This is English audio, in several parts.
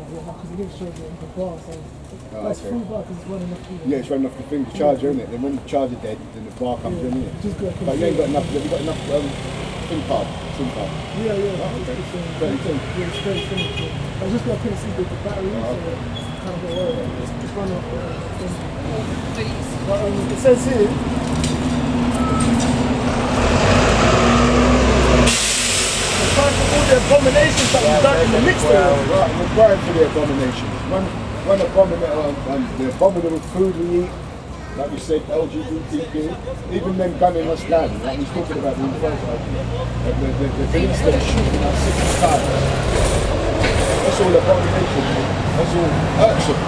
Because he didn't show me the bar, so that's full bar because it's running off the Yeah, it's running off the thing, the charger, isn't it? Then when the charger dead, then the bar comes in, isn't it? But you ain't got enough, have you got enough SIM card? Yeah. Oh, okay. 32. Yeah, it's very finished. I was just going to couldn't see the battery, so kind of got worried. Just run off the thing. But it says here, for all the abominations that we've done in the mixture. Right, we're crying for the abominations. The abominable food we eat, like we said, LGBTQ, even them gunning us down, like he's talking about in the first argument. The police that are shooting us 6 times. That's all abomination, that's all irksome.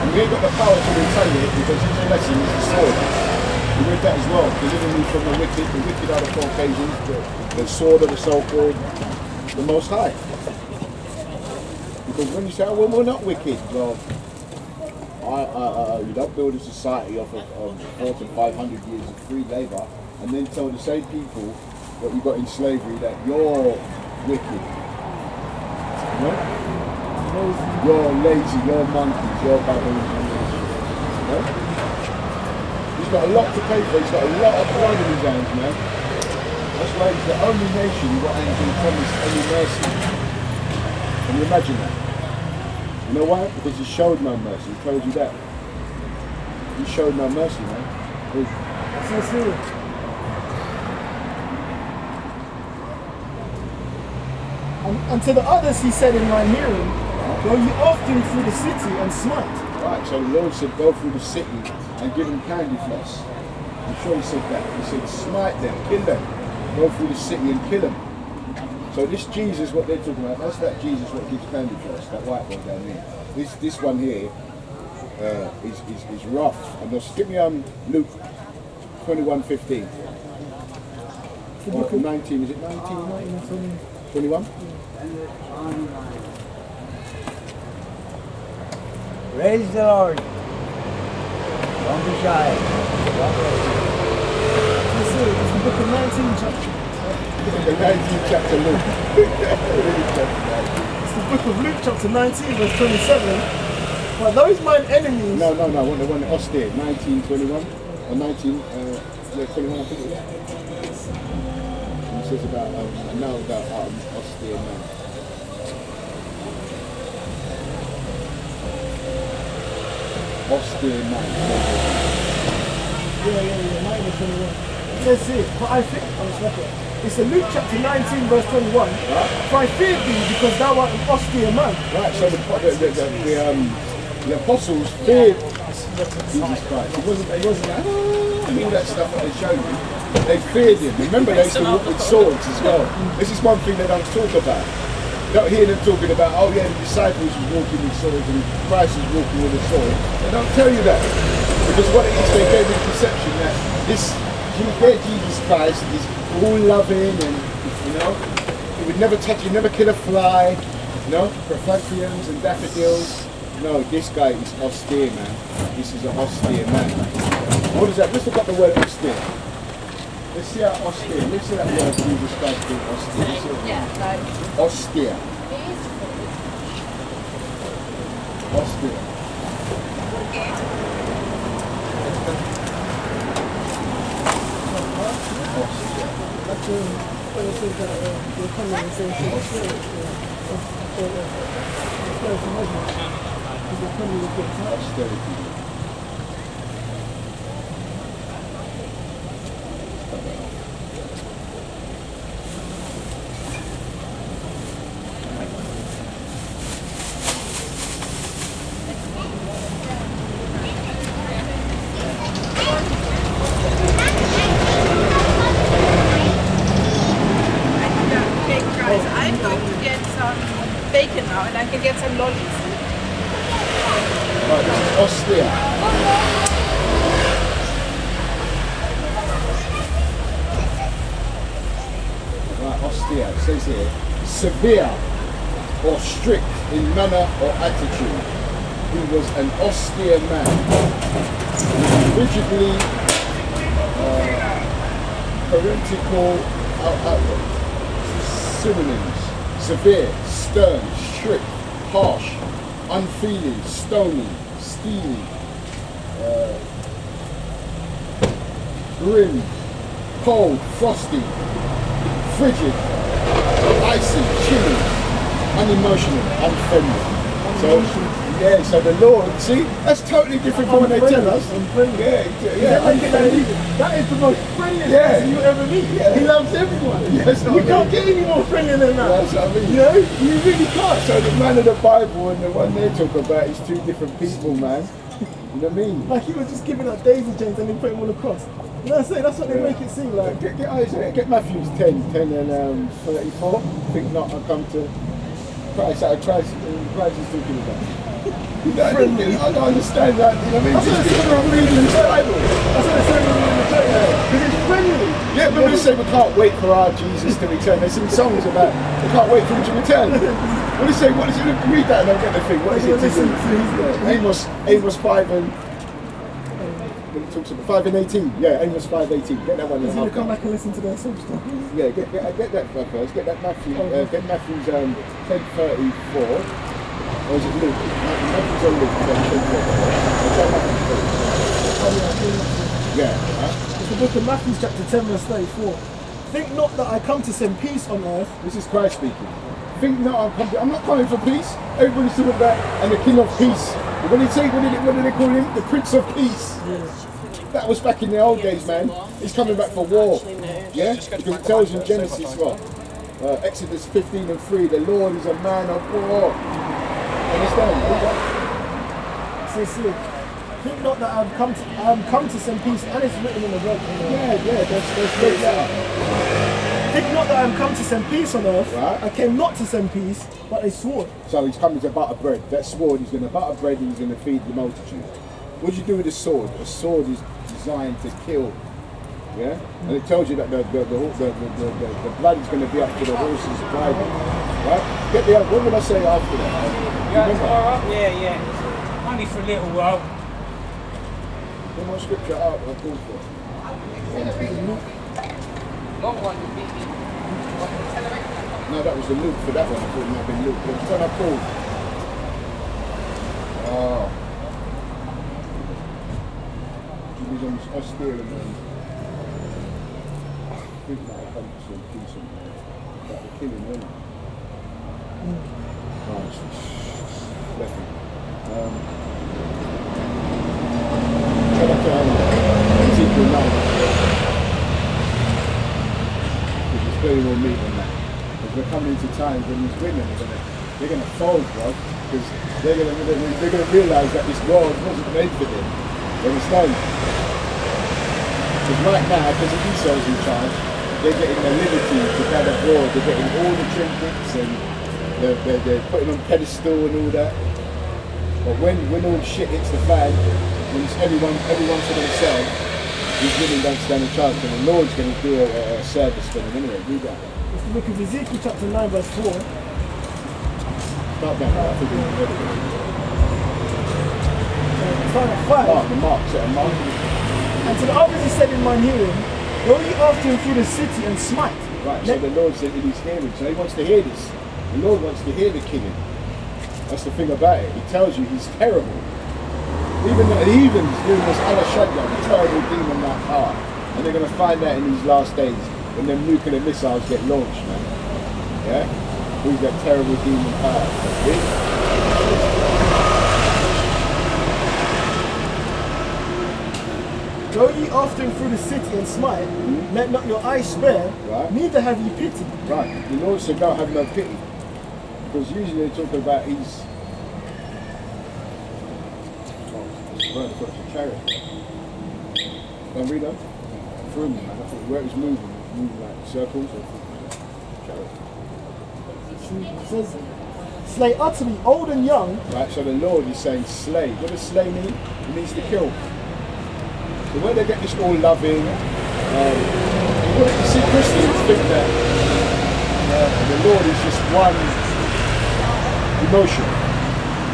And we ain't got the power to retaliate because his blessing is the sword. We read that as well, delivering me from the wicked are the Caucasians, the sword of the so-called, the Most High. Because when you say, oh, well, we're not wicked, well, you don't build a society off of 400 to 500 years of free labour and then tell the same people that you got in slavery that you're wicked. You know? You're lazy, you're monkeys, you're baboons. You know? He's got a lot to pay for, he's got a lot of blood in his hands, man. That's why he's the only nation who ain't been promised any mercy. Can you imagine that? You know why? Because he showed no mercy. He told you that. He showed no mercy, man. So serious. And to the others he said in my hearing, go ye often through the city and smite. Right, so the Lord said go through the city and give them candy floss. I'm sure he said that. He said smite them, kill them. Go through the city and kill them. So this Jesus, what they're talking about, that's that Jesus what gives candy floss, that white one down here. This one here is rough. And just give me Luke 21:15. Or 19, is it 19? 21? Praise the Lord. Don't be shy. It's the book of 19 chapter. The 19th chapter Luke. It's the book of Luke chapter 19 verse 27. But those mine enemies... No, I want the one that austere, 1921 or 21 I think it was. It says about, I know about austere man. Austere man. Yeah, 1921. It says here, for I think, it's a Luke chapter 19 verse 21. Right. For I feared thee because thou art an austere man. Right, so the apostles feared Jesus Christ. It wasn't like, all that stuff that they showed you. They feared him. Remember, they used to walk with swords as well. This is one thing they don't talk about. You don't hear them talking about, oh yeah, the disciples were walking with swords and Christ was walking with a sword. They don't tell you that. Because what it is, they gave the perception that Jesus Christ is all loving and, you know, he would never touch, he'd never kill a fly, you know, chrysanthemums and daffodils. No, this guy is austere, man. This is an austere man. What is that? Let's look up the word austere. Let's see how austere. Let's see that word Jesus Christ being austere. Yeah, austere. Austere. Austerity. I'm going to get some bacon now and I can get some lollies. Right, this is austere. Right, austere. It says here, severe or strict in manner or attitude. He was an austere man. Rigidly parentical outlook. synonyms: severe, stern, strict, harsh, unfeeling, stony, steely, grim, cold, frosty, frigid, icy, chilly, unemotional, unfriendly. So, yeah, so the Lord, see, that's totally different from what they tell us. Yeah, I get that. That is the most friendliest Yeah. person you ever meet. Yeah. He loves everyone. Yes, You can't get any more friendly than that. That's what I mean. You know, you really can't. So the man of the Bible and the one they talk about is two different people, man. You know what I mean? Like he was just giving out daisy chains and then putting them all across. You know what I'm saying? That's what they make it seem like. Get Isaiah, get Matthews 10 and 34. Think not, I come to Christ. Christ is talking about. I don't understand that. You know what I mean? That's what Just it's people are reading the Bible. That's what they're saying in the church. Because it's friendly. Yeah, but we say we can't wait for our Jesus to return. They sing songs about we can't wait for him to return. What do you say? What is it? Read that and I'll get the thing. What is it? Listen, please. Amos 5 and when it talks about 5 and 18. Yeah, Amos 5:18. Get that one in He's half. going to come back and listen to their song stuff. Yeah, get that first. Get that Matthew. Get Matthew's 10:34. Or is it Luke? Matthew's on Luke 10:34. Yeah. It's the book of Matthew chapter 10 verse 34. Think not that I come to send peace on earth. This is Christ speaking. Think not I'm not coming for peace. Everybody's talking about and the King of Peace. What did he say? What did they call him? The Prince of Peace. That was back in the old days, man. He's coming back for war. Yeah? Because it tells you in Genesis what? Exodus 15 and 3, the Lord is a man of war. Understand? Seriously. Think not that I have come to send peace, and it's written in the book. Yeah, that's great. Think not that I am come to send peace on earth. Right. I came not to send peace, but a sword. So he's coming to butter bread. That sword, he's going to butter bread and he's going to feed the multitude. What do you do with a sword? A sword is designed to kill. Yeah? And it tells you that the blood is going to be up to the horse's bridle. Right? Get the what did I say after that? Yeah. Only for a little while. Get my scripture out, I'll call for it. No, that was the Luke for that one. I thought it might have been Luke. But which one I called? Oh. He was on austere and I think that I come to some peace and about the killing, wasn't it? Oh, it's left me. Go back to Ezekiel 9. There's very more meat on that. Because we're coming into times when these women they're gonna fold, bro. Because they're gonna realise that this world wasn't made for them. You understand? Because right now, because of Esau's in charge, they're getting their liberty to kind of abroad. They're getting all the trinkets and they're putting on pedestal and all that. But when all shit hits the fan, when it's everyone for themselves, these women don't stand a chance, and the Lord's going to do a service for them anyway. Do that. It's the book of Ezekiel chapter 9 verse 4. Start back. I think we've read it. Start at 5. Mark, the mark, set a mark. And to the others he said in mine hearing, go ye after him through the city and smite. Right, so the Lord said in his hearing, so he wants to hear this. The Lord wants to hear the killing. That's the thing about it. He tells you he's terrible. Even the heathens doing this Alashadya, the terrible demon like power. And they're going to find that in these last days when them nuclear missiles get launched, man. Yeah? Who's that terrible demon power? Go ye after him through the city and smite, let not your eyes spare, Right. neither have ye pity. Right, the Lord said don't have no pity. Because usually they talk about he's for a chariot. Don't read that? Through me, man. I thought where it was moving like circles or chariot. It says, slay utterly old and young. Right, so the Lord is saying slay. What does slay mean? It means to kill. So where they get this all loving, you see Christians think that the Lord is just one emotion.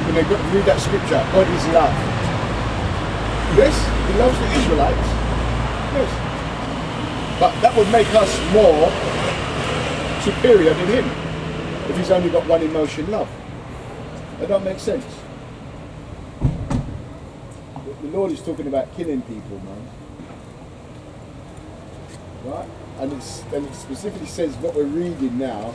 When they read that scripture, God is love. Yes, he loves the Israelites. Yes. But that would make us more superior than him if he's only got one emotion, love? That don't make sense. The Lord is talking about killing people, man. Right? And it specifically says what we're reading now,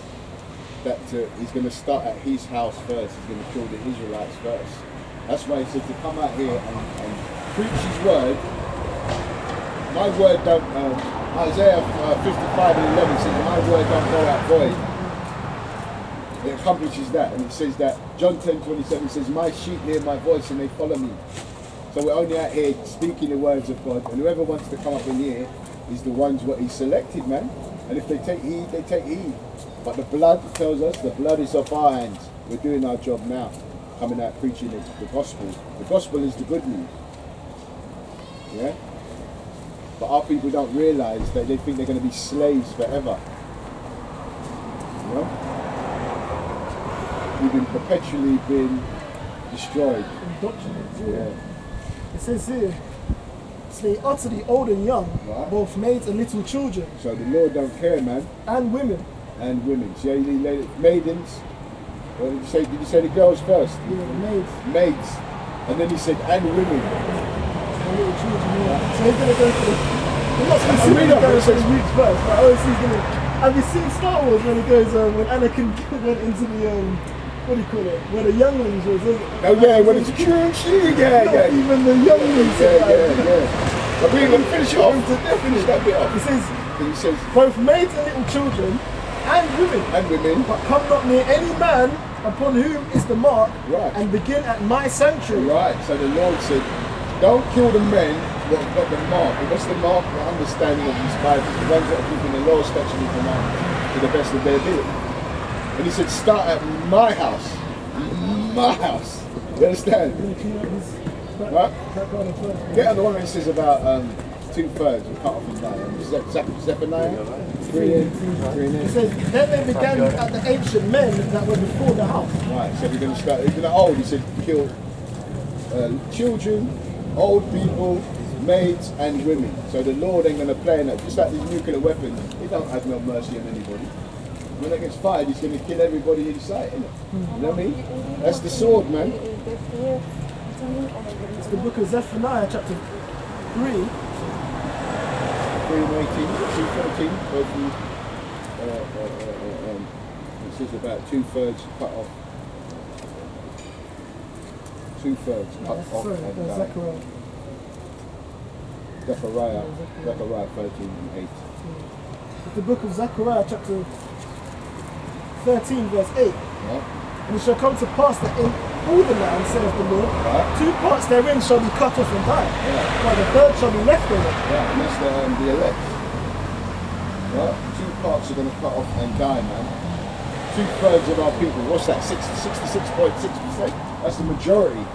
that he's going to start at his house first. He's going to kill the Israelites first. That's why he said to come out here and preach his word. My word don't, Isaiah 55:11 says, my word don't go out void. It accomplishes that. And it says that, John 10:27 says, my sheep hear my voice and they follow me. So we're only out here speaking the words of God. And whoever wants to come up in here is the ones what he selected, man. And if they take heed, they take heed. But the blood tells us the blood is off our hands. We're doing our job now, coming out preaching the gospel. The gospel is the good news. Yeah? But our people don't realise that they think they're going to be slaves forever. You know? We've been perpetually been destroyed. Indoctrinated. Yeah. It says here, they utter the old and young, Right. both maids and little children, So the Lord don't care, man. and women. And women. See, maidens. Or did you say the girls first? Yeah, maids Maids. And then he said, and women. and little children. Yeah. So he's going to go for the... I'm not read specifically up, going it for says- the weeks first, but obviously he's going to... Have you seen Star Wars when it goes, when Anakin went into the, what do you call it? Where the younglings was, wasn't it? Oh yeah, when it's true, Not yeah. even the younglings. Yeah. But we're going to finish it off. Finish that bit off. It says, And he says, both maids and little children, and women. and women. But come not near any man upon whom is the mark, Right. and begin at my sanctuary. Right, so the Lord said, don't kill the men that have got the mark. And what's the mark? The understanding of these Bibles, the ones that are keeping the law, statutes, and commandments to the best of their ability. And he said, start at my house. My house. You understand? Right? Get on the one that says about 2/3 will cut off and die. Zephaniah 3:3. It says, then they began at the ancient men that were before the house. Right, so we're going to start, even at old, he said kill children, old people, maids and women. So the Lord ain't going to play in that. Just like these nuclear weapons, he don't have no mercy on anybody. When it gets fired, he's going to kill everybody in sight, innit? You know what I mean? That's the sword, man. It's the book of Zephaniah, chapter 3. 3:18, 2:14, both of them, it says about 2/3 cut off. 2/3 cut off Sorry, and die. Zechariah. Zechariah 13:8. It's the book of Zechariah, chapter 13, verse 8. Right? And it shall come to pass that in all the land, saith the Lord, Right. 2 parts therein shall be cut off and die, while the third shall be left over. Yeah, and that's the elect. Right? 2 parts are going to cut off and die, man. 2/3 of our people, what's that? 66.6%. That's the majority.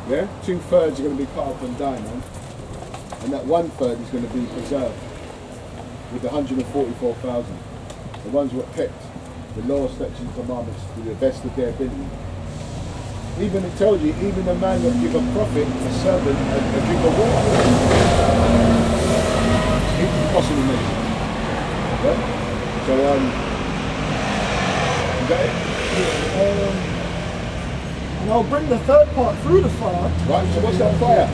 Yeah? 2/3 are going to be cut off and die, man. And that 1/3 is going to be preserved with the 144,000. The ones who are kept the law, statutes, and commandments to the best of their ability. Even it tells you, even a man will give a prophet, a servant, a drink of water. It's impossible, mate. Yeah? So, is that it? And I'll bring the third part through the fire. Right, so what's that fire?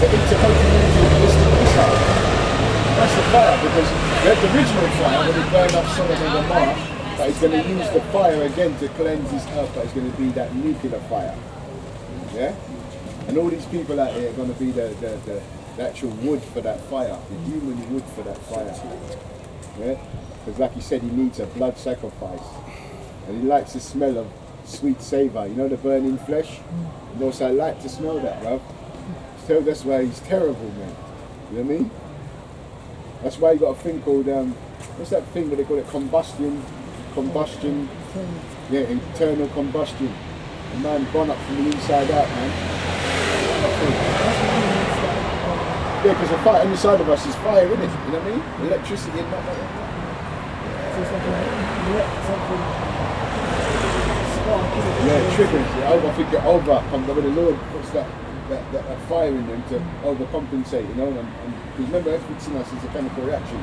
The intercontinental ballistic missile. That's the fire, because we had the original fire when he burned up Sodom and Gomorrah, but he's going to use the fire again to cleanse his earth, but it's going to be that nuclear fire. Yeah? And all these people out here are going to be the actual wood for that fire, the human wood for that fire. Yeah? Because like he said, he needs a blood sacrifice. And he likes the smell of sweet savour. You know the burning flesh? And also I like to smell that, bruv. So that's why he's terrible, man. You know what I mean? That's why you got a thing called, what's that thing where they call it combustion? Yeah, internal combustion. A man gone up from the inside out, man. Yeah, because the fire inside of us is fire, isn't it? You know what I mean? Electricity and that. So it's like something spark, isn't it? Yeah, it triggers. I think it overcomes. When the Lord puts that fire in them to overcompensate, you know. And remember, everything in us is a chemical reaction.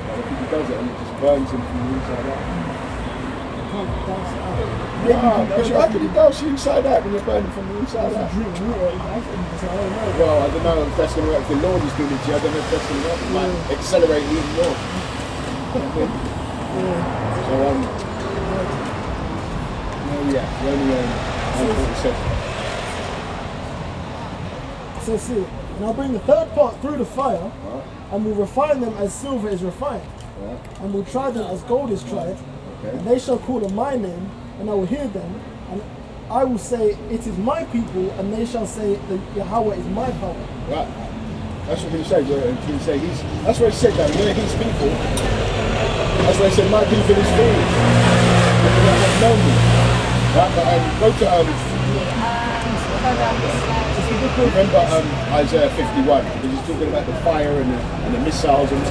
What if he does it and it just burns him from the inside out? Can't dance it out. Wow, because how can you douse you inside out when you're burning from the inside out? Drink water, I don't know. Well, I don't know if that's going to work. If the Lord is doing it to you, I don't know if that's going to work. It might accelerate even more. So, no, yeah, the only 147. So see, and I'll bring the third part through the fire, and we'll refine them as silver is refined, and we'll try them as gold is tried, and they shall call on my name, and I will hear them, and I will say, it is my people, and they shall say, that Yahweh is my power. Right. That's what he said. He say that's what he said that we're his people. That's why he said, my people is foolish. They have known me. Right, but go to remember Isaiah 51, because he's talking about the fire and the missiles and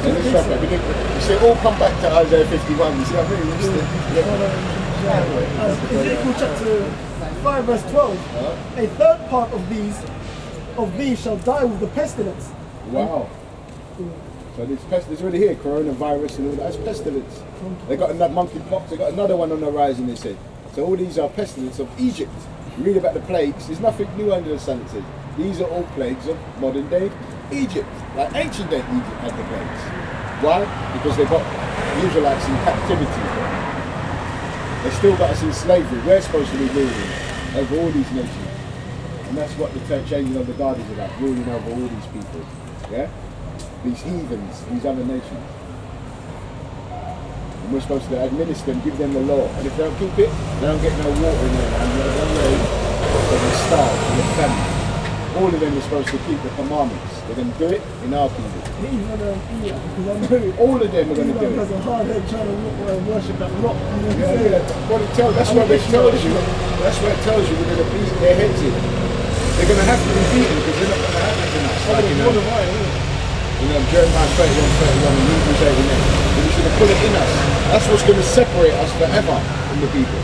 it's right, but you see, all come back to Isaiah 51. You see what I mean? Ezekiel chapter 5 verse 12. A third part of these shall die with the pestilence. Wow. So there's pestilence already here, coronavirus and all that. That's pestilence. They got another monkeypox. They got another one on the horizon. They said. So all these are pestilence of Egypt. You read about the plagues. There's nothing new under the sun. It says these are all plagues of modern day Egypt. Like ancient day Egypt had the plagues. Why? Because they got the Israelites in captivity. They still got us in slavery. We're supposed to be ruling over all these nations. And that's what the changing of the guard is about, ruling over all these people. Yeah? These heathens, these other nations. And we're supposed to administer and give them the law. And if they don't keep it, they don't get no water in their land. They're going to starve, they're famine. All of them are supposed to keep the commandments. They're going to do it in our kingdom. All of them are going to do it. Because of hard head trying to worship that rock. That's what it tells you. That's what it tells you. We're going to beat their heads in. They're going to have to be beaten because they're not going to have it in us. Like, Jeremiah 31, 31 and Hebrews 8 and 8. And he's going to put it in us. That's what's going to separate us forever from the people.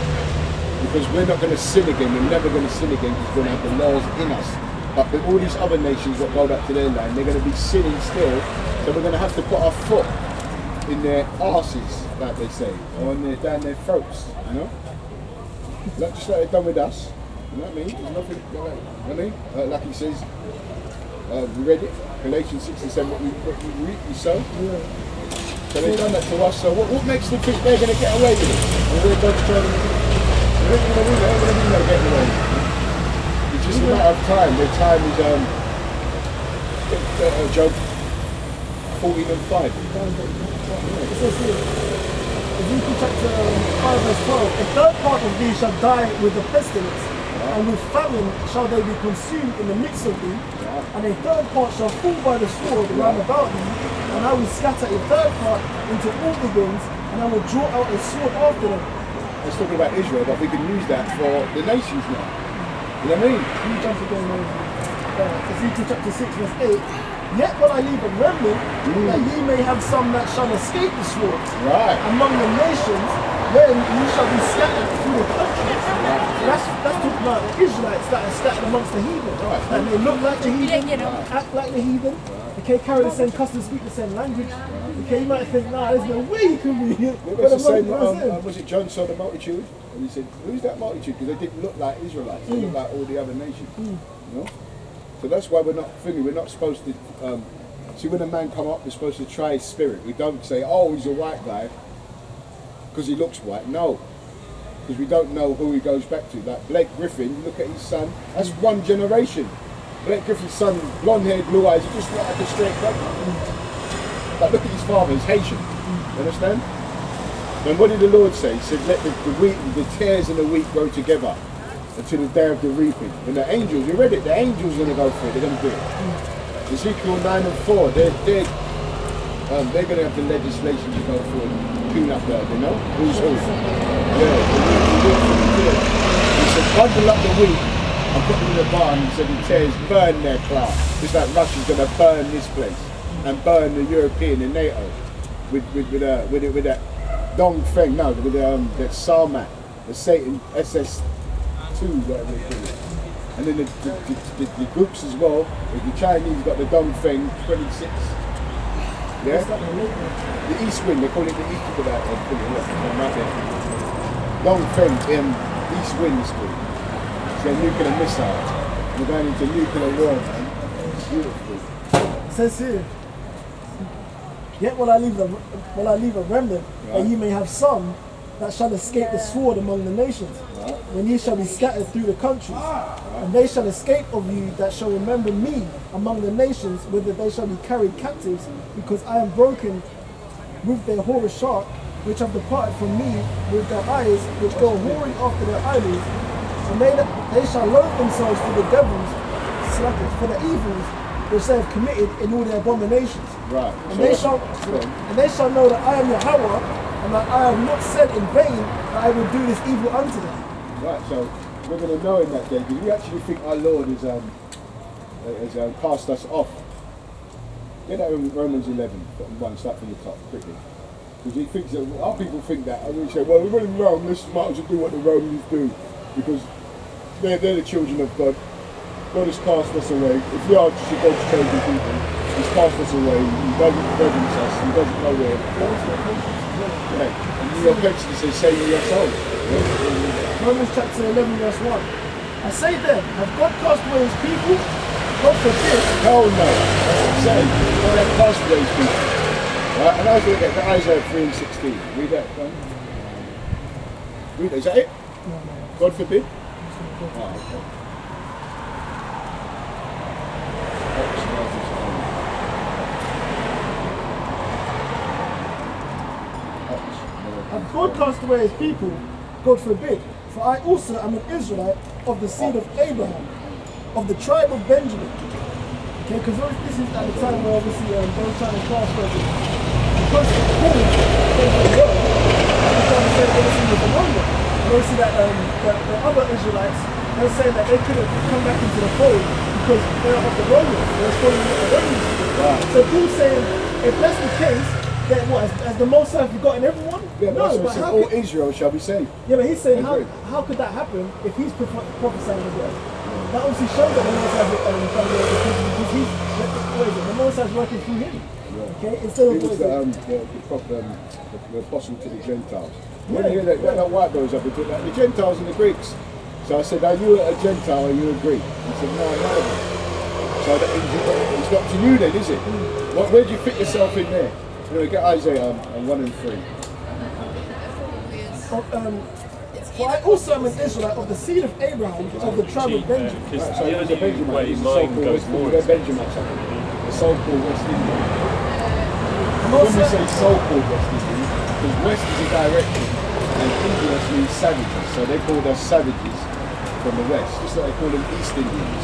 Because we're not going to sin again. We're never going to sin again because we're going to have the laws in us. But with all these other nations that go back to their land, they're going to be sinning still. So we're going to have to put our foot in their arses, like they say, or down their throats, you know? Not just like they've done with us. You know what I mean? There's nothing, you know what I mean? Like he says, we read it, Galatians 6 and 7, what we reap, we sow. So they've done that to us, so what makes them think they're going to get away with it? Or we're God's trying to they're going to get away with it. It's just a matter of time. Their time is, Job 14 and 5. Ezekiel chapter 5 verse 12. A third part of thee shall die with the pestilence, and with famine shall they be consumed in the midst of thee, and a third part shall fall by the sword round about thee, and I will scatter a third part into all the winds, and I will draw out a sword after them. Let's talk about Israel, but we can use that for the nations now. You know what I mean? You jump again over Ezekiel chapter 6 verse 8. Yet will I leave a remnant, that ye may have some that shall escape the sword. Right. Among the nations, when ye shall be scattered through the countries. That's talking about the Israelites that are scattered amongst the heathen. Right. And they look like the heathen, act like the heathen. Okay, carry the same customs, speak the same language. Okay, you might think, nah, there's no way you can be here. Well, it's the same, was it John saw the multitude? And he said, who's that multitude? Because they didn't look like Israelites. They looked like all the other nations. You know? So that's why we're not supposed to, see when a man come up, we're supposed to try his spirit. We don't say, oh, he's a white guy, because he looks white. No, because we don't know who he goes back to. Like Blake Griffin, you look at his son, that's one generation. Blake Griffin's son, blonde-haired, blue eyes, he just look like a straight brother. Like look at his father, he's Haitian. You understand? And what did the Lord say? He said, let the tares and the wheat grow together until the day of the reaping. And the angels, you read it, the angels are going to go for it, they're going to do it. Ezekiel 9 and 4, they're going to have the legislation to go for and clean up there, you know? Who's who? Yeah, he said, bundle up the wheat and put them in the barn. He said, the tares burn their cloud. It's like Russia's going to burn this place and burn the European and NATO with that Dong Feng, no, with that Sarmat, the Satan SS2, whatever they call it. And then the groups as well, with the Chinese got the Dong Feng 26, Yeah? It's like the late one. The east wind, they call it the east wind. Right there. Long thing in east wind school. It's a nuclear missile. We're going into nuclear war, man. It's beautiful. It says here, yet will I leave a remnant, that ye may have some that shall escape the sword among the nations, when ye shall be scattered through the countries. And they shall escape of you that shall remember me among the nations, whither they shall be carried captives, because I am broken with their whorish heart, which have departed from me with their eyes, which go whoring after their idols. And they shall loathe themselves for the devils, for the evils which they have committed in all their abominations. Right. And they shall know that I am Yahweh, and that I have not said in vain that I will do this evil unto them. Right, so we're going to know in that day, because we actually think our Lord has cast us off. Get that in Romans 11, one, start from the top quickly. Because he thinks that, our people think that, and we say, well, we're in Rome, let's might as well do what the Romans do, because they're the children of God. God has cast us away. If we are God's chosen people, He's cast us away. He doesn't reverence us. He doesn't know where. Yeah. And your text says, "Save yourselves." Yeah. Romans chapter 11 verse 1. I say then, have God cast away His people? God forbid. Hell no. That's what I'm saying. God has cast away His people. Right? And I was going to get to Isaiah 3:16. Read that. Read that. Is that it? No. God forbid. Oh, okay. Have God cast away His people? God forbid. For I also am an Israelite of the seed of Abraham, of the tribe of Benjamin. Okay, because this is at the time where obviously they were trying to class where because Paul came from Rome, he's trying to say everything was among them. And obviously that the other Israelites, they were saying that they couldn't come back into the fold because they were of the Romans. They were following what the Romans did. Right. So Paul's saying, if that's the case, then what, has the Most High forgotten everyone? Yeah, No, but but how all could, Israel shall be saved. yeah, but he's saying Agree. how could that happen if he's prophesying as well? That obviously shows that the Most High because he's the Most High is working through him. Okay, instead He of was the apostle to the Gentiles. When you hear that white boy was up and talking about the Gentiles and the Greeks. So I said, are you a Gentile or are you a Greek? He said, no, I'm not a Greek. So it's not to you then, is it? Where do you fit yourself in there? Anyway, get Isaiah 1 and 3. For I also am an Israelite of the seed of Abraham, of the tribe of Benjamin. Right, so he was a Benjamin. He's a so-called West Indian. Benjamin, a so-called West Indian. When we say so-called West Indian, because West is a direction and Indians means savages. So they called us savages from the West. Just like they call them East Indians,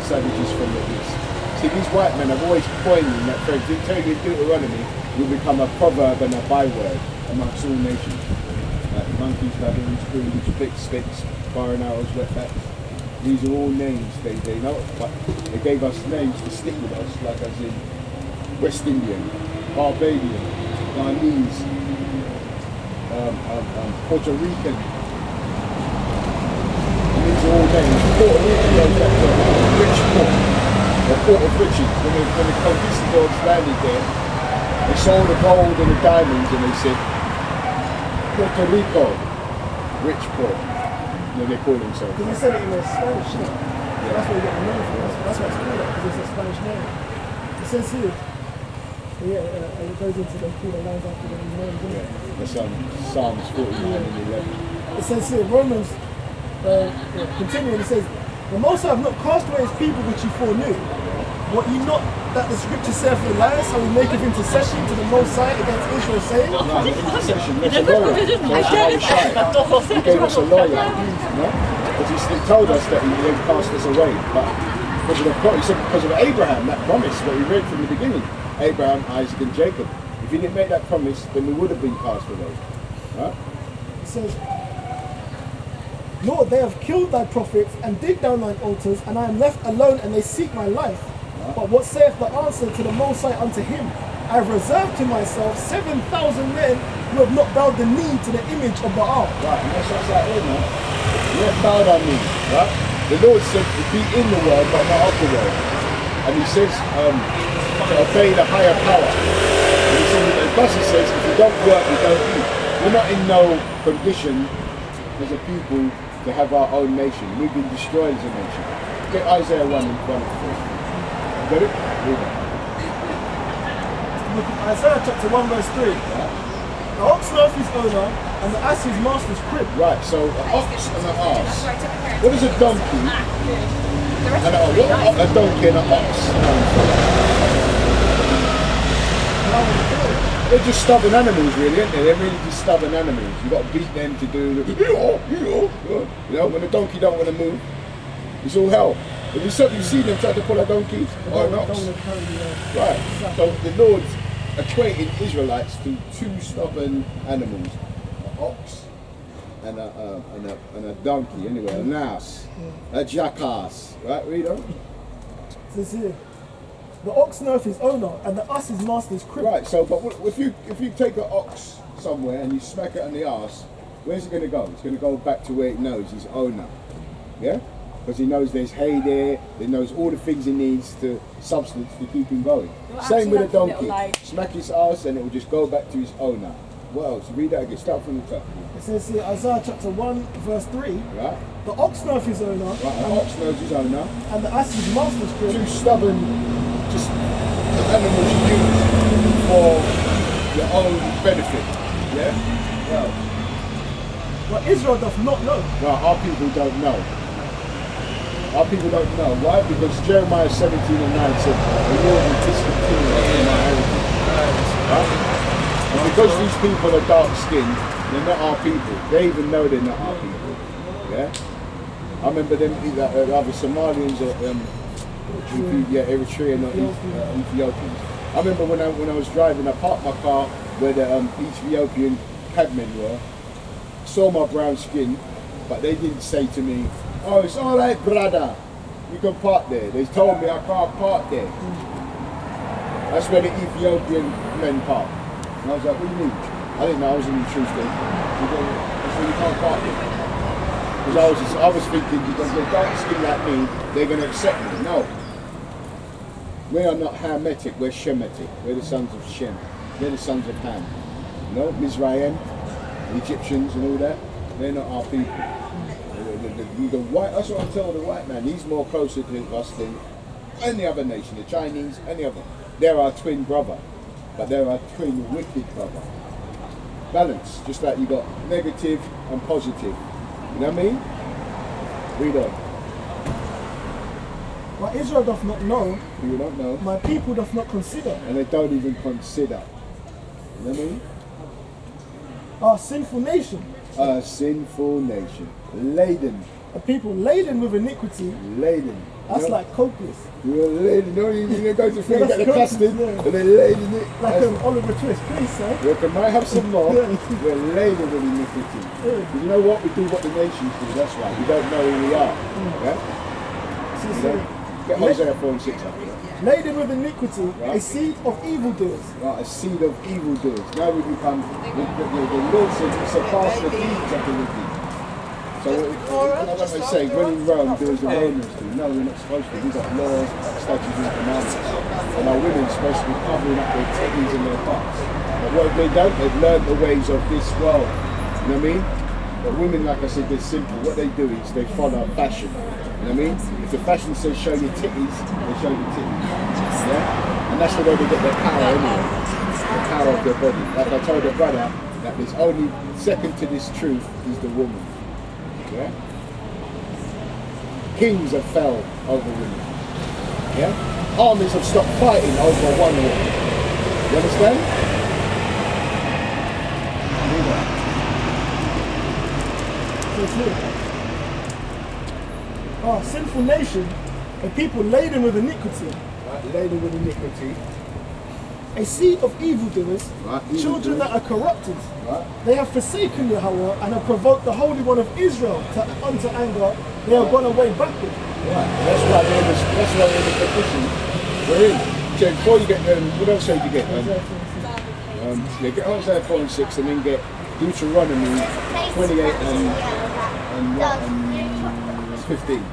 savages from the East. See, these white men have always coined in that phrase. They tell you in Deuteronomy, will become a proverb and a byword amongst all nations. Like monkeys, baboons, spoons, flicks, sticks, fire and arrows, wetbacks. These are all names they know, but they gave us names to stick with us, like as in West Indian, Barbadian, Ghanese, Puerto Rican. And these are all names. Puerto Rican goes back to rich port, or Port of Riches. When the conquistadors landed there, they saw the gold and the diamonds and they said, Puerto Rico, rich port. Then they call themselves. Because he said it in a Spanish name. So that's where you get the name from. That's why it's called that, because it's a Spanish name. It says here, and it goes into the lines after the names, isn't it? That's Psalms 49 and 11. It says here, Romans, continuing, it says, the Most High have not cast away His people which He foreknew. What you not that the scripture saith in Elias, how He maketh intercession to the Most High against Israel, saying, No, intercession, that's a lawyer. He gave us a lawyer. No? Because he told us that He would cast us away. But because of Abraham, that promise, what we read from the beginning, Abraham, Isaac and Jacob. If He didn't make that promise, then we would have been cast away. Right? it says, Lord, they have killed Thy prophets and digged down Thine altars, and I am left alone, and they seek my life. But what saith the answer to the Most High unto him? I have reserved to myself 7,000 men who have not bowed the knee to the image of Baal. Right, and that's what's like here, man. We have bowed our knees, right? The Lord said to be in the world, but not of the world. And He says to obey the higher power. Plus it says, if you don't work, you don't eat. We're not in no condition as a people to have our own nation. We've been destroyed as a nation. Get Isaiah 1 and 1 and 4. Got it? Read it. Look at Isaiah chapter 1 verse 3. The ox knoweth his owner, and the ass his master's crib. Right, so an ox and an ass. What is a donkey? And a donkey and an ox. They're just stubborn animals, really, aren't they? They're really just stubborn animals. You've got to beat them to do the, you know, when a donkey don't want to move, it's all hell. Have you seen them try to pull a donkey or an ox? Right, so the Lord's equating Israelites to two stubborn animals, an ox and a donkey, anyway, an ass, a jackass, right, read on? It says here, the ox knoweth his owner, and the ass his master's crib. Right, so, but if you take an ox somewhere and you smack it on the ass, where's it going to go? It's going to go back to where it knows, his owner, yeah? Because he knows there's hay there, he knows all the things he needs to substance to keep him going. Same with a donkey. Smack his ass and it will just go back to his owner. What else? Read that again. Start from the top. It says here, Isaiah chapter 1 verse 3. Right. The ox knoweth his owner. Right. An ox knows his owner. And the ass his master's crib. Two stubborn, just animals you use for your own benefit. Yeah? Well. But Israel doth not know. Right, our people don't know. Our people don't know. Why? Because Jeremiah 17 and 9 said, the Lord will discontinue my heritage. Right? And because these people are dark skinned, they're not our people. They even know they're not our people. Yeah? I remember them either Somalians or Eritrean or Ethiopians. I remember when I was driving, I parked my car where the Ethiopian cabmen were, saw my brown skin, but they didn't say to me, oh, it's all right, brother, you can park there. They told me I can't park there. That's where the Ethiopian men park. And I was like, what do you mean? I didn't know I was in the truth then. That's where you can't park there. Because I was thinking, because they're dark skinned like me, they're going to accept me. No. We are not Hamitic, we're Shemitic. We're the sons of Shem. They're the sons of Ham. You know, Mizraim, the Egyptians and all that, they're not our people. The white, that's what I tell the white man, he's more closer to us than any other nation, the Chinese, any other. They're our twin brother, but they're our twin wicked brother. Balance, just like you got negative and positive. You know what I mean? Read on. But Israel doth not know. You don't know. My people doth not consider. And they don't even consider. You know what I mean? Our sinful nation. A sinful nation. Laden. A people laden with iniquity. Laden. That's like copious. You're laden. You go to food, Yeah, get the that's custard, yeah. and they're laden it. Like an Oliver Twist, please, sir. We can might have some more. Yeah. We're laden with iniquity. Yeah. You know what? We do what the nations do. That's right. We don't know who we are. Yeah? So, You know? Get Hosea 4 and 6 up here. laden with iniquity, Right. a seed of evildoers. Right, a seed of evildoers. Now we become, the Lord says we surpass the deeds of the wicked. So, like I say, when in Rome, do as the Romans do. No, we're not supposed to. We've got laws, statutes and commandments. And our women are supposed to be covering up their titties and their butts. But what they don't, they've learned the ways of this world. You know what I mean? But women, like I said, they're simple. What they do is they follow fashion. You know what I mean? If the fashion says show your titties, they show your titties. Yeah? And that's the way they get their power anyway. The power of their body. Like I told the brother, that there's only second to this truth is the woman. Yeah? Kings have fell over women. Yeah? Armies have stopped fighting over one woman. You understand? Our sinful nation, a people laden with iniquity, Right, laden with iniquity. a seed of evildoers, Right, children evildoers. that are corrupted. Right? They have forsaken Yahweh and have provoked the Holy One of Israel unto anger. They have gone away backward. Right. That's why we're in this, that's why we're in the condition we're in. So before you get what else did you get? Get Hosea 4 and 6 and then get Deuteronomy 28 and 15.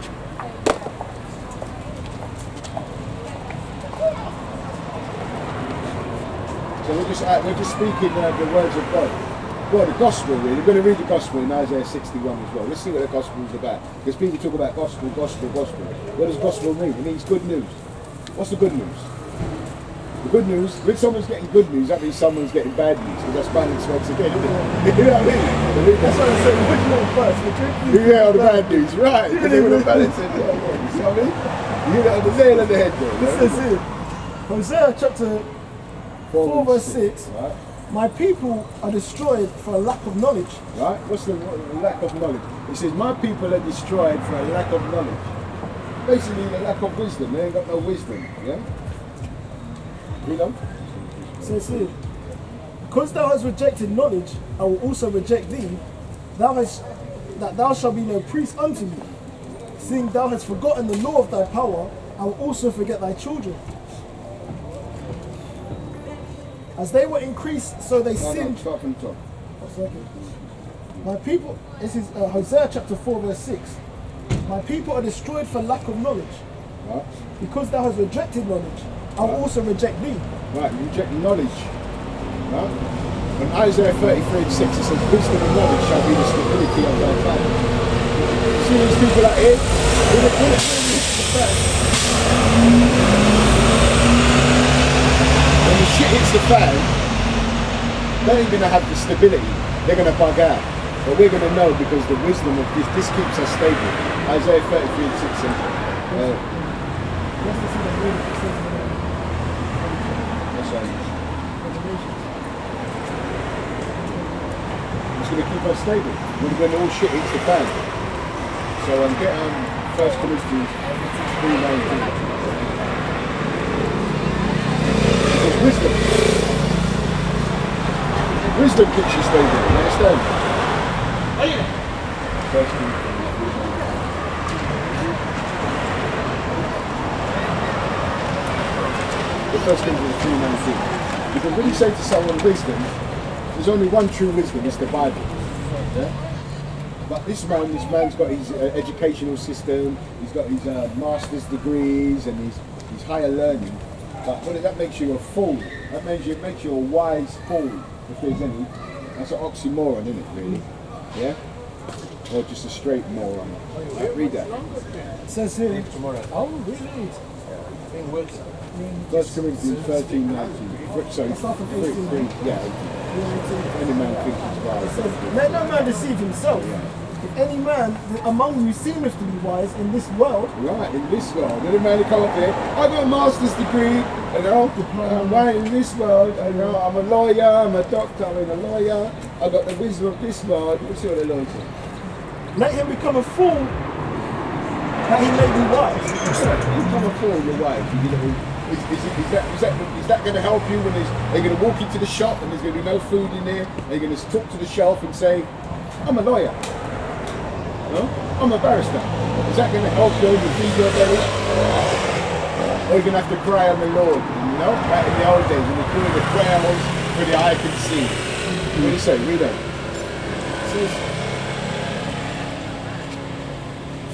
So So we're just speaking the words of God. Well, the gospel really. We're going to read the gospel in Isaiah 61 as well. Let's see what the gospel is about. Because people talk about gospel. What does gospel mean? It means good news. What's the good news? The good news, when someone's getting good news, that means someone's getting bad news, because that's balance once again, isn't it? You know what I mean? That's why I said, which one first? The good news. You hear all the bad news, right? You know what the balance is. You see what I mean? You hit the nail on the head there. This is it. Hosea chapter 4 verse 6. Right? My people are destroyed for a lack of knowledge. Right? What's the lack of knowledge? It says, my people are destroyed for a lack of knowledge. Basically, the lack of wisdom. They ain't got no wisdom. Yeah? You know? So it's here. Because thou hast rejected knowledge, I will also reject thee. That thou shalt be no priest unto me. Seeing thou hast forgotten the law of thy power, I will also forget thy children. As they were increased, so they sinned. No, start from the top. My people, this is Hosea chapter 4 verse 6. My people are destroyed for lack of knowledge. Right? Because thou hast rejected knowledge, I will also reject thee. Right, you reject knowledge. Right? In Isaiah 33 and 6, it says, wisdom and knowledge shall be the stability of thy time. You see these people out here? When the shit hits the fan, they ain't going to have the stability. They're going to bug out. But we're going to know because the wisdom of this keeps us stable. Isaiah 33 and 6 says, it's going to keep us stable when all shit hits the fan. So get 1 Corinthians 3:19. Because wisdom keeps you stable, you understand? Oh yeah. 1 Corinthians 3:19. Because when you say to someone wisdom, there's only one true wisdom, it's the Bible. Yeah? But this man's got his educational system, he's got his master's degrees and his higher learning. But that makes you a fool. That makes you a wise fool, if there's any. That's an oxymoron, isn't it, really? Yeah? Or just a straight moron. Right, read that. It says here. Oh, really? 1 Corinthians 13:19. Sorry, 3, yeah. If any man thinks he's wise. Let no man deceive himself. If any man among you seemeth to be wise in this world. Right, in this world. Any man who come up here, I got a master's degree, you know, I'm right in this world, you know, I'm a lawyer, I'm a doctor, I'm a lawyer, I got the wisdom of this world. Let's see what the Lord says. Let him become a fool that he may be wise. Become a fool, you're wise. Is that going to help you when they're going to walk into the shop and there's going to be no food in there? They're going to talk to the shelf and say, I'm a lawyer. No? I'm a barrister. Is that going to help you to feed your belly? Or you're going to have to cry on the Lord? You know, back in the old days when we're doing the prayers for the eye can see. What do you say? Read that. It says,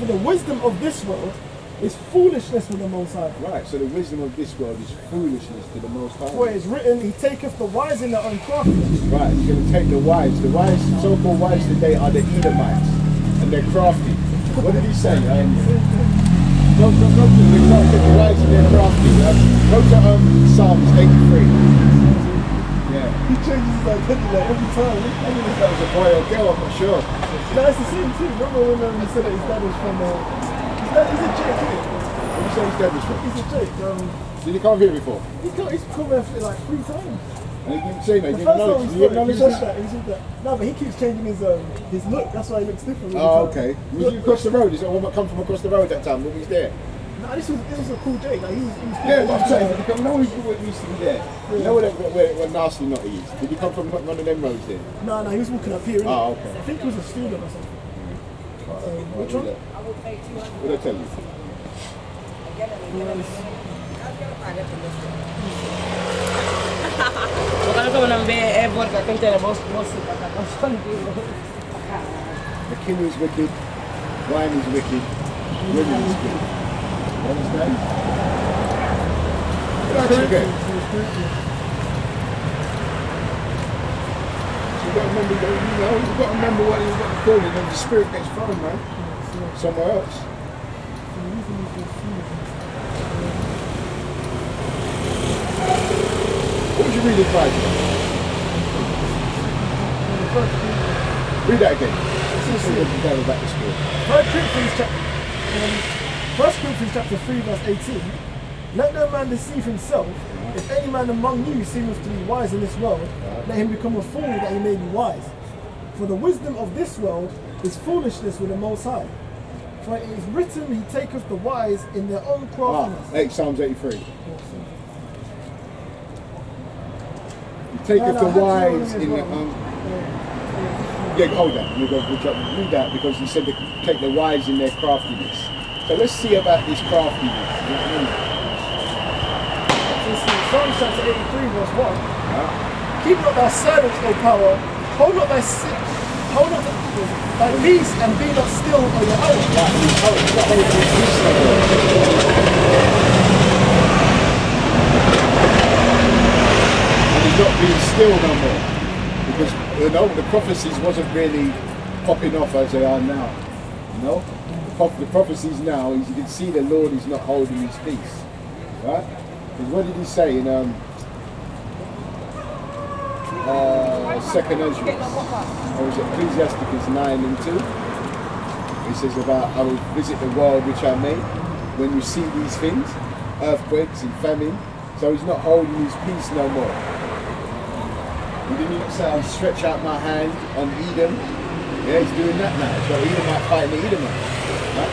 for the wisdom of this world is foolishness with the Most High. Right, so the wisdom of this world is foolishness to the Most High. For it is written, he taketh the wise in their own craftiness. Right, he's going to take the wise. The wise, so-called wise today are the Edomites, and they're crafty. What did he say? They can't take the wise and they're crafty. Go to Psalms 83. Yeah. He changes his identity like every time. I don't know if that was a boy or girl, I'm not sure. No, it's the same thing. Remember when he said that his dad was from... he's a Jake, isn't he? What did you say his dad was from? He's a Jake. Did you come here before? He's come here like 3 times. And he didn't say no, he The didn't first know. time Did you acknowledge he said that? that. He said that. No, but he keeps changing his look. That's why he looks different. Oh, okay. Was you across the road? Is that one that come from across the road that time when he was there? No, this was a cool Jake. Like, he was Yeah, what I'm saying. Did you come? No, he used to be there. You know where Nasty Not is? Did you come from one of them roads there? No, he was walking up here. Innit? Oh, okay. I think he was a student or something. Which one? What did I tell you? The king is wicked, wine is wicked, women is good. You understand? What else you get? You've got to remember, you've got to remember what you've got to call it, and the spirit gets thrown, man, somewhere else. What would you read in Bible? Read that again. Back to school. 1 Corinthians chapter 3 verse 18. Let no man deceive himself. If any man among you seemeth to be wise in this world, let him become a fool that he may be wise. For the wisdom of this world is foolishness with the Most High. For it is written, he taketh the wise in their own craftiness. Psalms 83. He taketh the wise in their own... Yeah, hold that. We'll read that because he said to take the wise in their craftiness. So let's see about this craftiness. Psalms chapter 83 verse 1. Keep not thy servants, O power, hold not thy peace and be not still on your own. And he's not being still no more. Because the prophecies wasn't really popping off as they are now. The prophecies now is you can see the Lord is not holding his peace. Right? Because what did he say in Second Ezra? Or was it Ecclesiasticus 9 and 2? He says about I will visit the world which I made when you see these things, earthquakes and famine. So he's not holding his peace no more. He didn't say I'll stretch out my hand on Edom. Yeah, he's doing that now. So Edom might fight the Edomites. Right,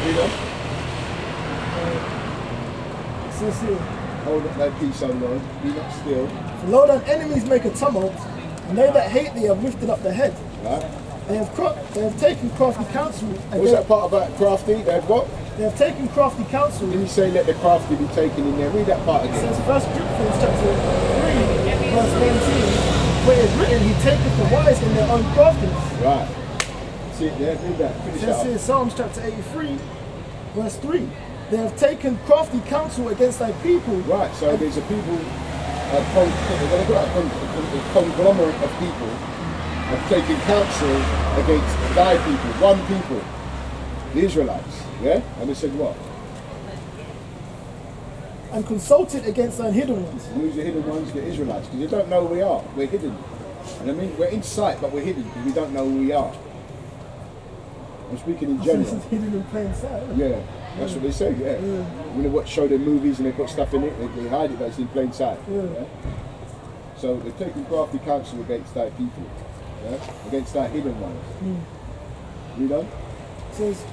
hold up thy peace, O Lord, be not still. For lo, thine enemies make a tumult, and they that hate thee have lifted up their head. Right. They have taken crafty counsel. What's that part about crafty? They have what? They have taken crafty counsel. Didn't you say let the crafty be taken in there? Read that part again. It says 1 Corinthians chapter 3, verse 19, where it is written, he taketh the wise in their own craftiness. Right. See it there? Read that. Finish it says in Psalms chapter 83, verse 3. They have taken crafty counsel against thy people. Right, so there's a people, a conglomerate of people have taken counsel against thy people, one people, the Israelites. Yeah? And they said what? And consulted against thine hidden ones. And who's the hidden ones? The Israelites, because you don't know who we are. We're hidden. And I mean, we're in sight, but we're hidden because we don't know who we are. I'm speaking in general. So hidden in plain sight. Yeah. That's what they say, yeah. When they show their movies and they put stuff in it, they hide it, but it's in plain sight. Yeah? So they're taking crafty counsel against thy people, against thy hidden ones. You know? It says,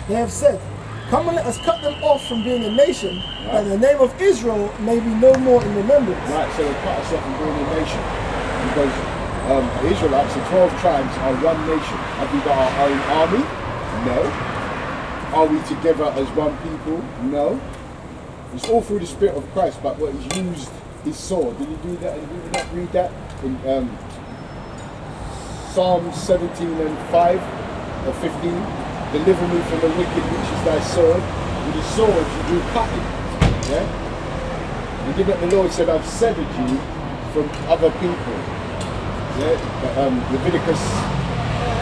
they have said, come and let us cut them off from being a nation, that the name of Israel may be no more in remembrance. Right, so they cut us off from being a nation. Because the Israelites, the 12 tribes, are one nation. Have we got our own army? No. Are we together as one people? No. It's all through the Spirit of Christ, but what he's used his sword. Did he do that? Did you not read that in Psalm 17 and 5 or 15? Deliver me from the wicked, which is thy sword. With the sword you do cutting. Yeah? And did not the Lord said, I've severed you from other people. Yeah? Leviticus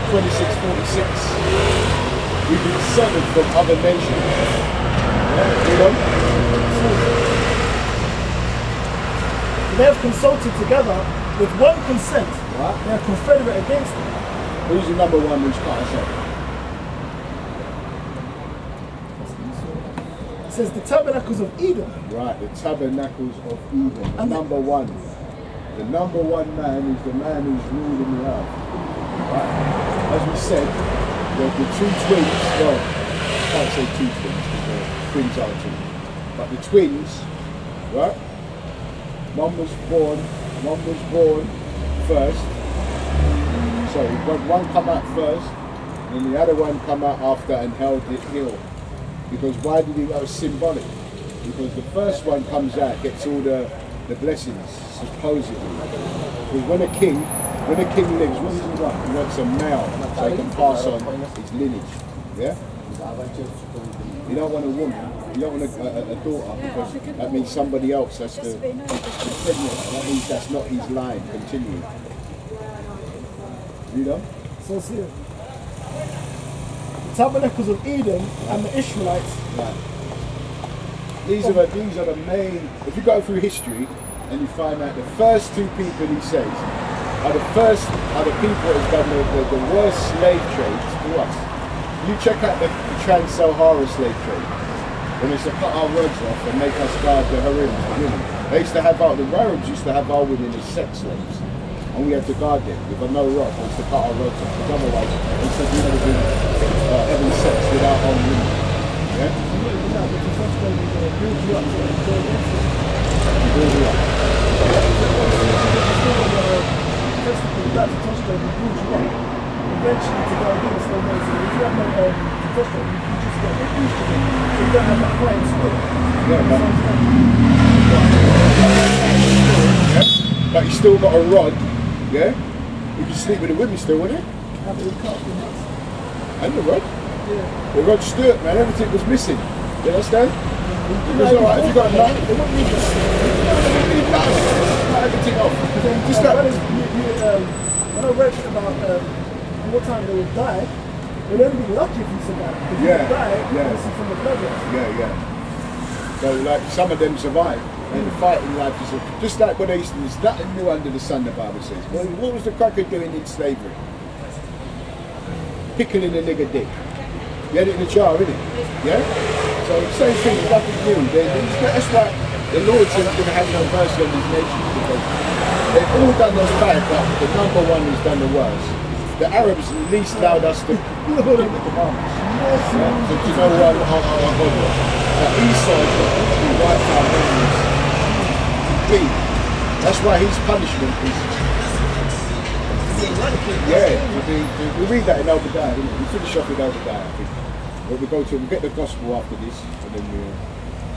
26:46. We've been severed from other nations. Yeah, they have consulted together with one consent. Right. They are confederate against them. Who's the number one who's cut us off? It says the tabernacles of Edom. Right, the tabernacles of Edom. And number one. The number one man is the man who's ruling the earth. Right. As we said, the two twins, well, I can't say two twins because twins are twins, but the twins, right? One was born first. Sorry, one come out first, and the other one come out after and held it hill. Because why did he? That was symbolic. Because the first one comes out, gets all the blessings, supposedly. Because when a king lives, what does he want? He wants a male, so he can pass on his lineage. Yeah? You don't want a woman, you don't want a daughter, because that means somebody else has to continue. That means that's not his line, continue. You know? So it's here. The tabernacles of Eden and the Ishmaelites. Right. These are the main. If you go through history and you find out the first two people he says are the people that have done the worst slave trades to us. You check out the Trans-Sahara slave trade. When they used to cut our rods off and make us guard the harems, the women. They used to have the Arabs used to have our women as sex slaves. And we had to guard them with a no rod. They used to cut our rods off. Because otherwise, they said we never been having sex without our women. Yeah? Eventually to go against them, if you have no testosterone, you just get used to it. So you don't have that fighting spirit. Yeah, but you still got a rod, yeah? You can sleep with the women still, wouldn't you? Have it cut off the nuts. And the rod? Yeah. The Rod Stewart, man, everything was missing. You understand? It was alright, if you got a nut, They won't need this. cut everything off. Just When like, I read about what time they would die, they'd only be lucky if you survived. Because you would die, obviously from the blood loss. yeah. So like some of them survived. And the fighting life is just like what they used to, there's nothing new under the sun, the Bible says. Well, what was the cracker doing in slavery? Pickling a nigger dick. You had it in the jar, innit? Yeah? So the same thing, nothing new. That's why the Lord says he's going to have no mercy on these nations, because they've all done us bad, but the number one who's done the worst. The Arabs at least allowed us to keep the commandments. Yeah? So do you know what our God was? That Esau is completely wiped our memories. Complete. That's why his punishment is... we read that in Obadiah, didn't we? We finish off with Obadiah, I think. But we'll get the gospel after this, and then we...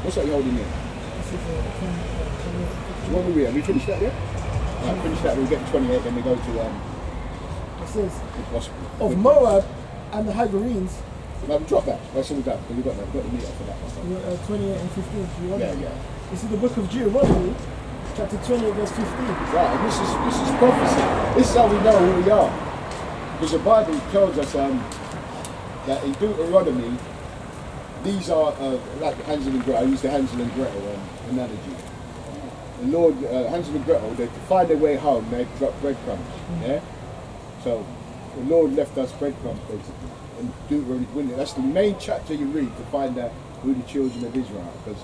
what's that you're holding there? So what we read? Have we finished that yet? Right, finish that, we'll get to 28, then we go to It says, the gospel. of Moab and the Hagarenes, No, we drop that. That's all we've done. We've got the meter for that one. 28 and 15. Do you want it? Yeah. This is the book of Deuteronomy, chapter 28, verse 15. Right, and this is prophecy. This is how we know who we are. Because the Bible tells us that in Deuteronomy, these are like Hansel and Gretel. I use the Hansel and Gretel analogy. The Lord, Hansel and Gretel, to find their way home, they dropped breadcrumbs. Yeah? So the Lord left us breadcrumbs, basically. And Deuteronomy, that's the main chapter you read to find out who the children of Israel are.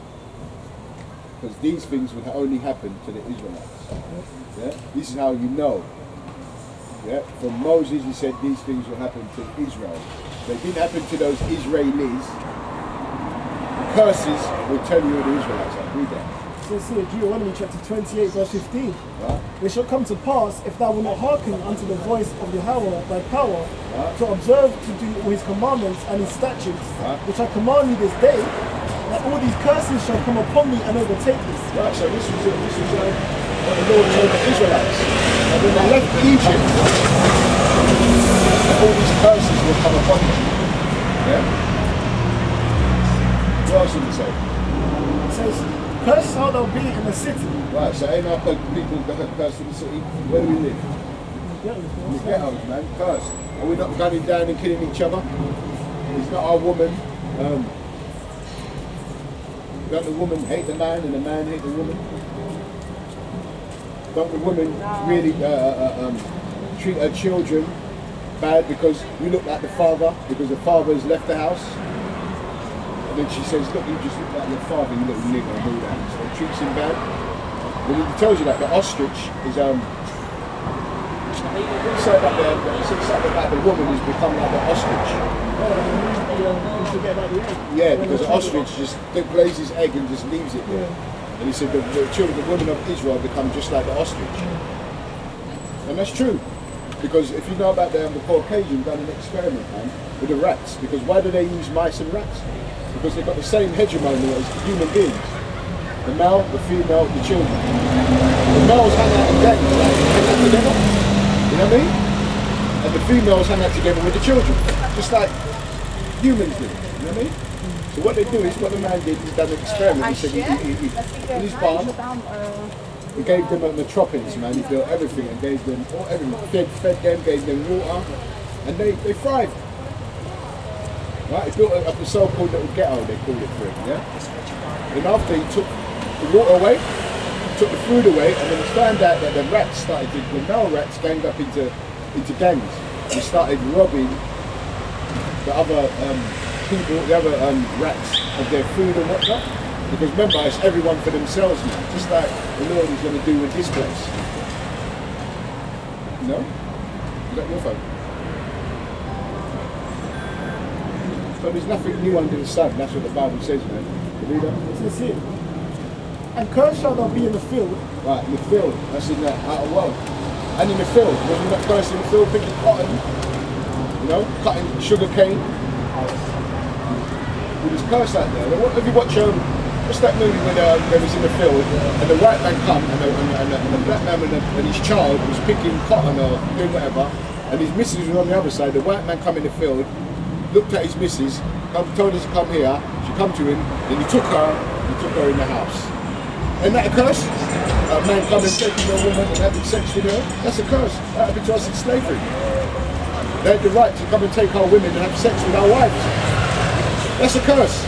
Because these things would only happen to the Israelites. Yeah? This is how you know. Yeah? From Moses, he said these things will happen to Israel. They didn't happen to those Israelis. The curses will tell you who the Israelites are. Read that. So it's here, Deuteronomy chapter 28, verse 15. Right? It shall come to pass, if thou wilt not hearken unto the voice of Yahweh thy power, Right. to observe to do all his commandments and his statutes, Right. which I command you this day, that all these curses shall come upon me and overtake thee. Right, so this was what the Lord told the Israelites. And when they left Egypt, all these curses will come upon them. Yeah? What else did he say? It says, cursed shalt thou be in the city. Right, so ain't our people that have cursed in the city? Where do we live? In the ghettos, man, cursed. Are we not gunning down and killing each other? It's not our woman. Don't the woman hate the man and the man hate the woman? Don't the woman really treat her children bad because you look like the father, because the father has left the house? And then she says, look, you just look like your father, you little nigger, and all that. So it treats him bad. When he tells you that, the ostrich is, he said something about the woman who's become like the ostrich. You forget about the egg. Yeah, because the ostrich just lays his egg and just leaves it there. And he said the women of Israel become just like the ostrich. And that's true. Because if you know about the Caucasian done an experiment, man, with the rats. Because why do they use mice and rats? Because they've got the same hegemony as human beings. The male, the female, the children. The males hang out together, you know what I mean? And the females hang out together with the children. Just like humans do, you know what I mean? So what they do is, what the man did, he's done an experiment. He said in his barn, He gave them a metropolis, man. He built everything and gave them everything. Fed them, gave them water, and they thrived. Right? He built a so-called little ghetto, they called it for him, yeah? And after he took the water away, took the food away, and then he found out that the male rats ganged up into gangs and started robbing the other people, the other rats of their food and whatnot. Because remember, it's everyone for themselves now, just like the Lord is going to do with this place. No? Is that your phone? So there's nothing new under the sun, that's what the Bible says, man. You read that? It says here. And cursed shall thou be in the field. Right, in the field, that's in the outer world. And in the field, when you're not cursed in the field picking cotton, you know, cutting sugar cane. There's curse out there. If you watch, what's that movie when they was in the field and the white man come and the black man and his child was picking cotton or doing whatever, and his missus was on the other side. The white man come in the field, looked at his missus, told her to come here. She come to him, then he took her in the house. Isn't that a curse? A man coming and taking a woman and having sex with her? That's a curse. That happened to us in slavery. They had the right to come and take our women and have sex with our wives. That's a curse.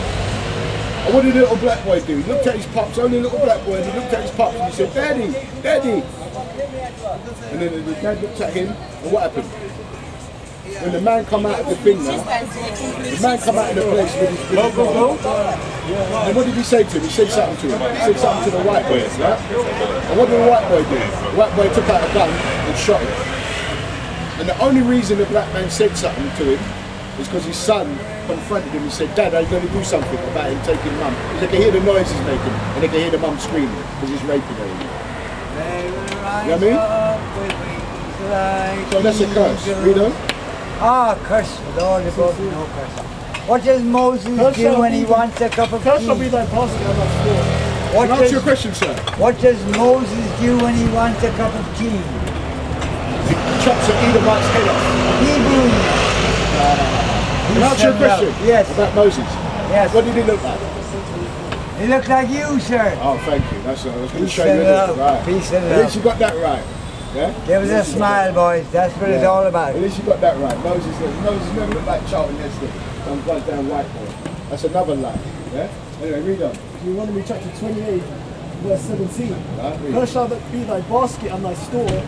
And what did the little black boy do? He looked at his pups, only a little black boy, and he looked at his pups and he said, "Daddy, Daddy." And then the dad looked at him, and what happened? When the man come out of the thing now, the man come out of the place with his and what did he say to him? He said something to him. He said something to the white boy, right? And what did the white boy do? The white boy took out a gun and shot him. And the only reason the black man said something to him is because his son confronted him and said, "Dad, are you going to do something about him taking mum?" Because they can hear the noise he's making and they can hear the mum screaming because he's raping her. You know what I mean? So that's a curse. Read on. Ah, curse with all the book, no curse. What does Moses do when he wants a cup of tea? Cursed shall be thy basket and thy store. What Can I answer your question, sir? What does Moses do when he wants a cup of tea? He chops an Edomite's head off. Hebrew. Can I answer your question? Yes. About Moses? Yes. What did he look like? He looked like you, sir. Oh, thank you. That's what I was going to Peace show you. and love. Right. Peace and At least love. you got that right. Yeah? Give us a smile, boys. That's what it's all about. At least you got that right. Moses never looked like Charlton Heston, some goddamn white boy. That's another lie. Yeah? Anyway, read on. Deuteronomy chapter 28, verse 17. Right, read. Cursed shall be thy basket and thy store,